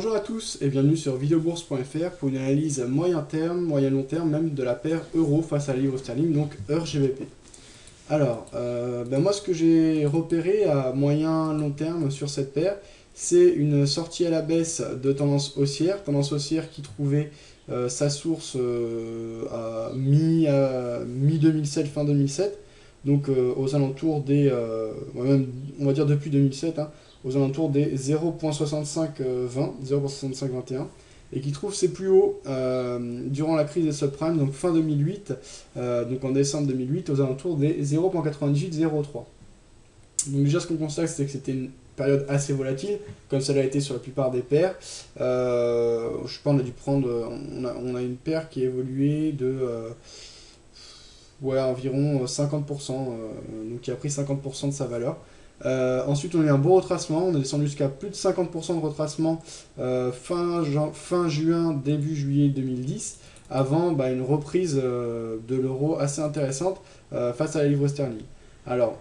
Bonjour à tous et bienvenue sur videobourse.fr pour une analyse moyen terme, moyen long terme même de la paire euro face à la livre sterling, donc EUR-GBP. Alors, moi ce que j'ai repéré à moyen long terme sur cette paire, c'est une sortie à la baisse de tendance haussière qui trouvait sa source à mi-2007, fin 2007, donc aux alentours des, on va dire depuis 2007, hein, aux alentours des 0.6520, 0.6521, et qui trouve ses plus hauts durant la crise des subprimes, donc fin 2008, donc en décembre 2008, aux alentours des 0.9803. Donc déjà ce qu'on constate, c'est que c'était une période assez volatile, comme ça l'a été sur la plupart des paires. Je sais pas, on a dû prendre, on a une paire qui a évolué de environ 50%, donc qui a pris 50% de sa valeur. Ensuite, on a eu un beau retracement, on est descendu jusqu'à plus de 50% de retracement fin juin, début juillet 2010, avant une reprise de l'euro assez intéressante face à la livre sterling. Alors,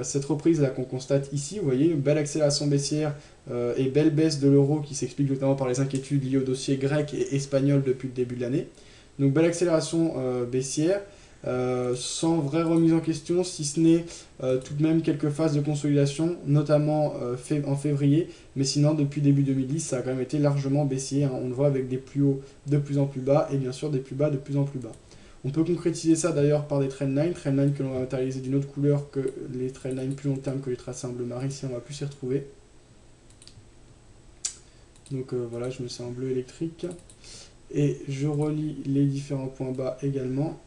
cette reprise là qu'on constate ici, vous voyez, une belle accélération baissière et belle baisse de l'euro qui s'explique notamment par les inquiétudes liées au dossier grec et espagnol depuis le début de l'année. Donc, belle accélération baissière. Sans vraie remise en question, si ce n'est tout de même quelques phases de consolidation, notamment en février, mais sinon depuis début 2010, ça a quand même été largement baissier, hein. On le voit avec des plus hauts de plus en plus bas et bien sûr des plus bas de plus en plus bas. On peut concrétiser ça d'ailleurs par des trendlines que l'on va matérialiser d'une autre couleur que les trendlines plus long terme que les tracés en bleu marine, si on va plus s'y retrouver. Donc voilà, je mets ça en bleu électrique et je relie les différents points bas également.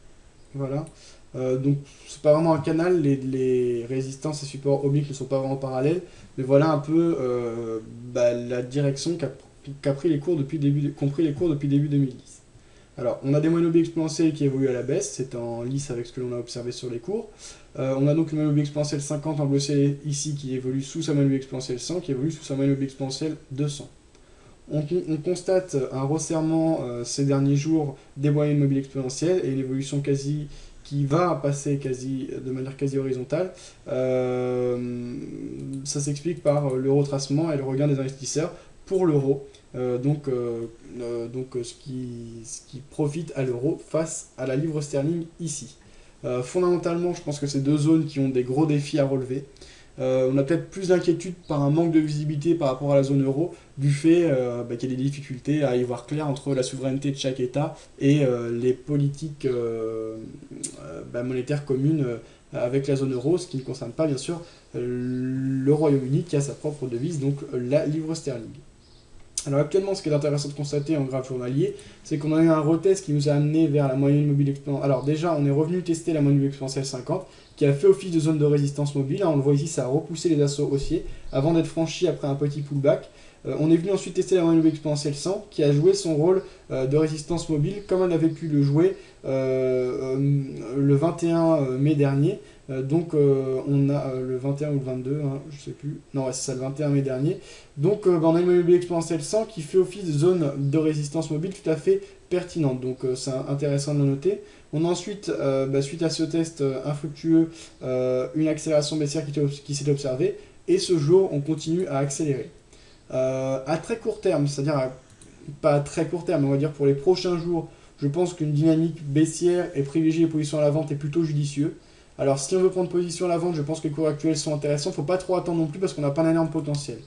Voilà, donc c'est pas vraiment un canal, les résistances et supports obliques ne sont pas vraiment parallèles, mais voilà un peu la direction qu'a pris les cours depuis début 2010. Alors, on a des moyennes obliques exponentielles qui évoluent à la baisse, c'est en lice avec ce que l'on a observé sur les cours. On a donc une moyenne oblique exponentielle 50 en bleu ciel ici qui évolue sous sa moyenne oblique exponentielle 100, qui évolue sous sa moyenne oblique exponentielle 200. On constate un resserrement ces derniers jours des moyennes mobiles exponentielles et une évolution qui va passer de manière quasi horizontale. Ça s'explique par le retracement et le regain des investisseurs pour l'euro, ce qui profite à l'euro face à la livre sterling ici. Fondamentalement, je pense que c'est deux zones qui ont des gros défis à relever. On a peut-être plus d'inquiétude par un manque de visibilité par rapport à la zone euro, du fait qu'il y a des difficultés à y voir clair entre la souveraineté de chaque État et les politiques monétaires communes avec la zone euro, ce qui ne concerne pas bien sûr le Royaume-Uni qui a sa propre devise, donc la livre sterling. Alors actuellement, ce qui est intéressant de constater en graphe journalier, c'est qu'on a eu un retest qui nous a amené vers la moyenne mobile exponentielle. Alors déjà, on est revenu tester la moyenne mobile exponentielle 50, qui a fait office de zone de résistance mobile. On le voit ici, ça a repoussé les assauts haussiers avant d'être franchi après un petit pullback. On est venu ensuite tester la moyenne mobile exponentielle 100, qui a joué son rôle de résistance mobile, comme elle avait pu le jouer le 21 mai dernier. On a le 21 ou le 22, hein, je sais plus. Non, ouais, c'est ça, le 21 mai dernier. Donc on a une moyenne mobile exponentielle 100 qui fait office de zone de résistance mobile tout à fait pertinente. Donc c'est intéressant de le noter. On a ensuite, suite à ce test infructueux, une accélération baissière qui s'est observée. Et ce jour, on continue à accélérer. À très court terme, c'est-à-dire pas à très court terme, on va dire pour les prochains jours, je pense qu'une dynamique baissière et privilégier les positions à la vente est plutôt judicieux. Alors si on veut prendre position à la vente, je pense que les cours actuels sont intéressants, il ne faut pas trop attendre non plus parce qu'on n'a pas un énorme potentiel.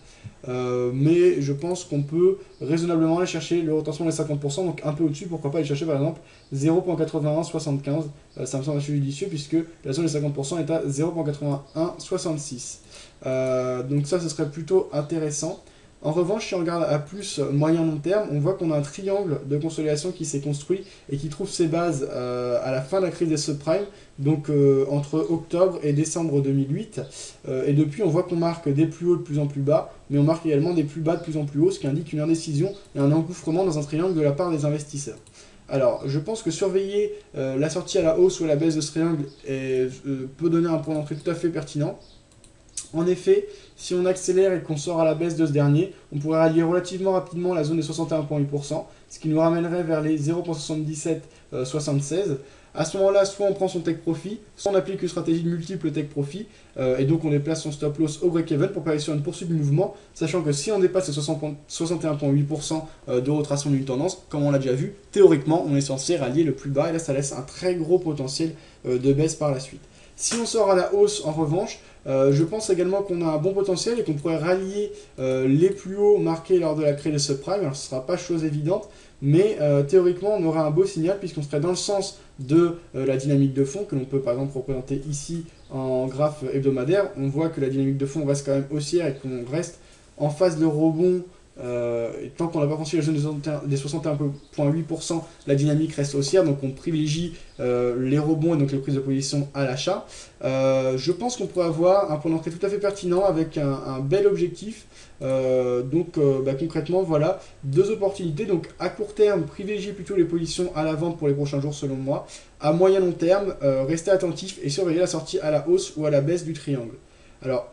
Mais je pense qu'on peut raisonnablement aller chercher le retentissement des 50%, donc un peu au-dessus, pourquoi pas aller chercher par exemple 0.8175, ça me semble assez judicieux puisque la zone des 50% est à 0.8166. Donc ça, ce serait plutôt intéressant. En revanche, si on regarde à plus moyen long terme, on voit qu'on a un triangle de consolidation qui s'est construit et qui trouve ses bases à la fin de la crise des subprimes, donc entre octobre et décembre 2008. Et depuis, on voit qu'on marque des plus hauts de plus en plus bas, mais on marque également des plus bas de plus en plus hauts, ce qui indique une indécision et un engouffrement dans un triangle de la part des investisseurs. Alors, je pense que surveiller la sortie à la hausse ou à la baisse de ce triangle peut donner un point d'entrée tout à fait pertinent. En effet, si on accélère et qu'on sort à la baisse de ce dernier, on pourrait rallier relativement rapidement la zone des 61,8%, ce qui nous ramènerait vers les 0,7776. À ce moment-là, soit on prend son take profit, soit on applique une stratégie de multiple take profit, et donc on déplace son stop loss au break-even pour parier sur une poursuite du mouvement, sachant que si on dépasse les 61,8% de retracement d'une tendance, comme on l'a déjà vu, théoriquement, on est censé rallier le plus bas, et là ça laisse un très gros potentiel de baisse par la suite. Si on sort à la hausse, en revanche, je pense également qu'on a un bon potentiel et qu'on pourrait rallier les plus hauts marqués lors de la créée des subprimes. Alors ce ne sera pas chose évidente, mais théoriquement on aura un beau signal puisqu'on serait dans le sens de la dynamique de fond que l'on peut par exemple représenter ici en graphe hebdomadaire. On voit que la dynamique de fond reste quand même haussière et qu'on reste en phase de rebond. Et tant qu'on n'a pas franchi la zone des 61,8%, la dynamique reste haussière, donc on privilégie les rebonds et donc les prises de position à l'achat. Je pense qu'on pourrait avoir un point d'entrée tout à fait pertinent avec un bel objectif. Concrètement, voilà, deux opportunités. Donc à court terme, privilégiez plutôt les positions à la vente pour les prochains jours selon moi. À moyen long terme, restez attentif et surveillez la sortie à la hausse ou à la baisse du triangle. Alors,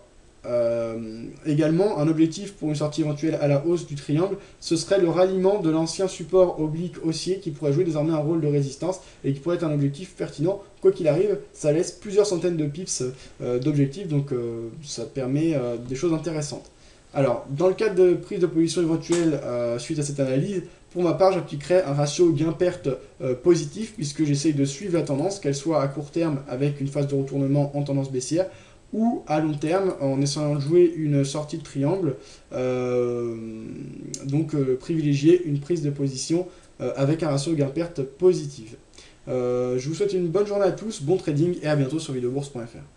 également, un objectif pour une sortie éventuelle à la hausse du triangle, ce serait le ralliement de l'ancien support oblique haussier qui pourrait jouer désormais un rôle de résistance et qui pourrait être un objectif pertinent. Quoi qu'il arrive, ça laisse plusieurs centaines de pips d'objectifs, donc ça permet des choses intéressantes. Alors, dans le cadre de prise de position éventuelle suite à cette analyse, pour ma part, j'appliquerai un ratio gain-perte positif puisque j'essaye de suivre la tendance, qu'elle soit à court terme avec une phase de retournement en tendance baissière, ou à long terme en essayant de jouer une sortie de triangle, privilégier une prise de position avec un ratio gain-perte positive. Je vous souhaite une bonne journée à tous, bon trading et à bientôt sur videobourse.fr.